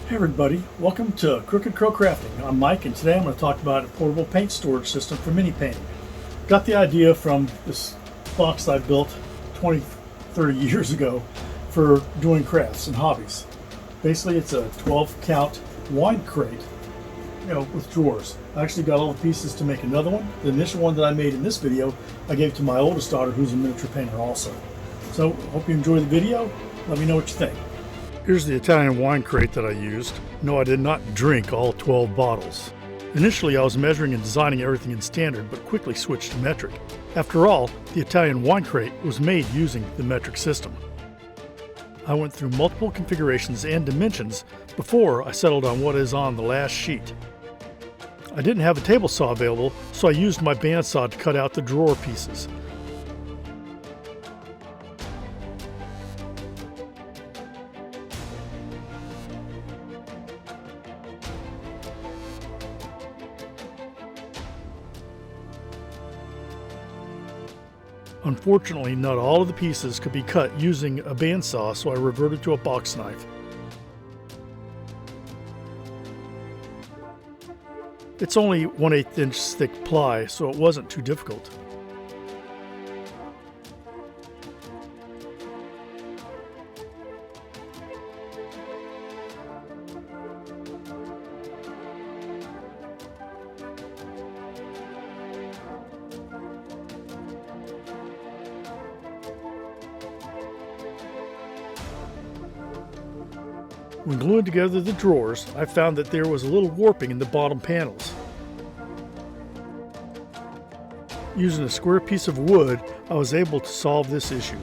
Hey everybody, welcome to Crooked Crow Crafting. I'm Mike, and today I'm going to talk about a portable paint storage system for mini painting. Got the idea from this box I built 20, 30 years ago for doing crafts and hobbies. Basically it's a 12 count wine crate, with drawers. I actually got all the pieces to make another one. The initial one that I made in this video, I gave to my oldest daughter, who's a miniature painter also. So hope you enjoy the video. Let me know what you think. Here's the Italian wine crate that I used. No, I did not drink all 12 bottles. Initially, I was measuring and designing everything in standard, but quickly switched to metric. After all, the Italian wine crate was made using the metric system. I went through multiple configurations and dimensions before I settled on what is on the last sheet. I didn't have a table saw available, so I used my bandsaw to cut out the drawer pieces. Unfortunately, not all of the pieces could be cut using a bandsaw, so I reverted to a box knife. It's only 1/8 inch thick ply, so it wasn't too difficult. When gluing together the drawers, I found that there was a little warping in the bottom panels. Using a square piece of wood, I was able to solve this issue.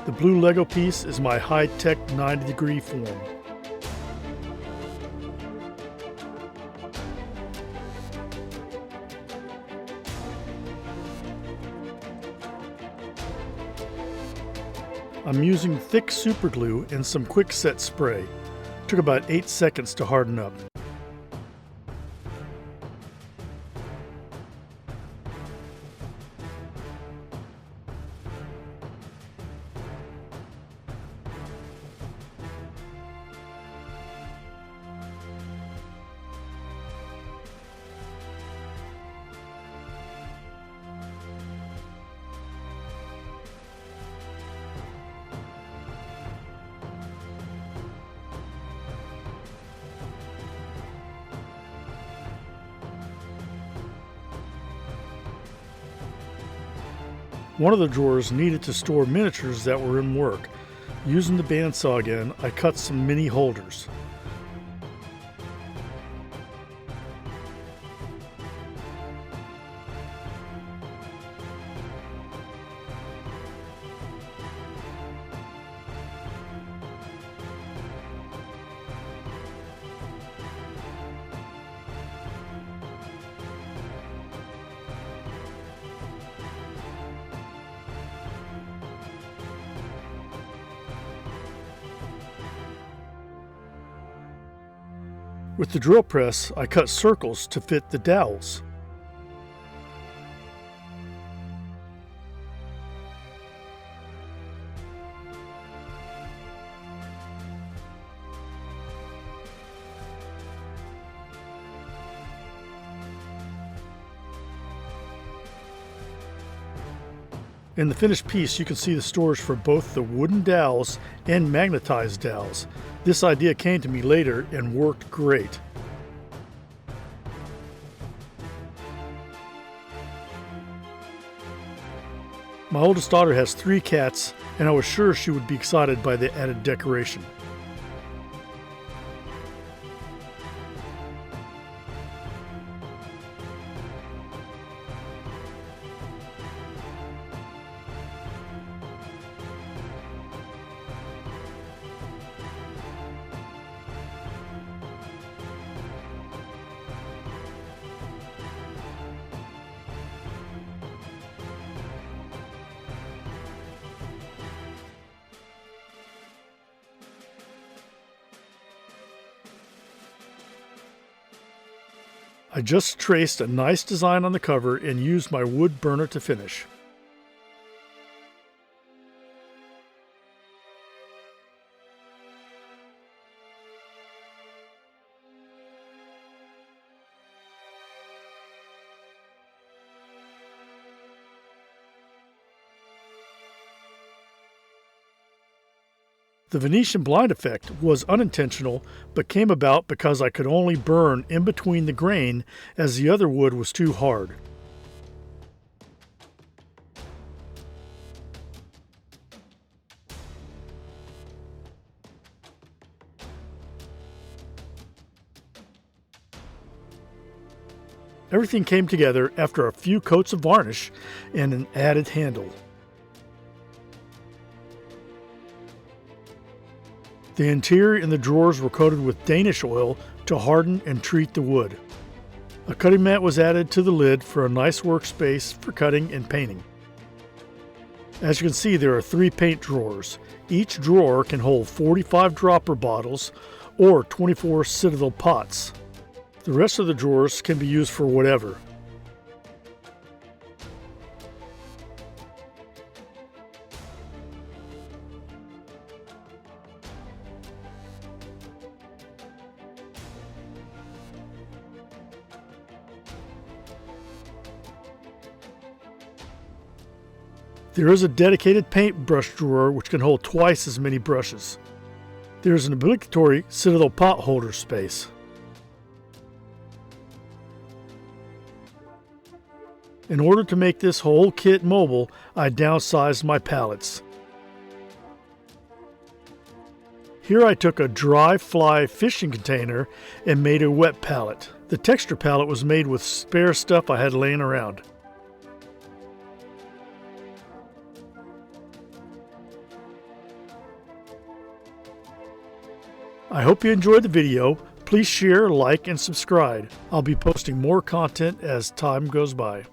The blue Lego piece is my high-tech 90-degree form. I'm using thick super glue and some quick set spray. Took about 8 seconds to harden up. One of the drawers needed to store miniatures that were in work. Using the bandsaw again, I cut some mini holders. With the drill press, I cut circles to fit the dowels. In the finished piece, you can see the storage for both the wooden dowels and magnetized dowels. This idea came to me later and worked great. My oldest daughter has 3 cats, and I was sure she would be excited by the added decoration. I just traced a nice design on the cover and used my wood burner to finish. The Venetian blind effect was unintentional, but came about because I could only burn in between the grain as the other wood was too hard. Everything came together after a few coats of varnish and an added handle. The interior and the drawers were coated with Danish oil to harden and treat the wood. A cutting mat was added to the lid for a nice workspace for cutting and painting. As you can see, there are 3 paint drawers. Each drawer can hold 45 dropper bottles or 24 Citadel pots. The rest of the drawers can be used for whatever. There is a dedicated paintbrush drawer which can hold twice as many brushes. There is an obligatory Citadel pot holder space. In order to make this whole kit mobile, I downsized my pallets. Here I took a dry fly fishing container and made a wet pallet. The texture pallet was made with spare stuff I had laying around. I hope you enjoyed the video. Please share, like, and subscribe. I'll be posting more content as time goes by.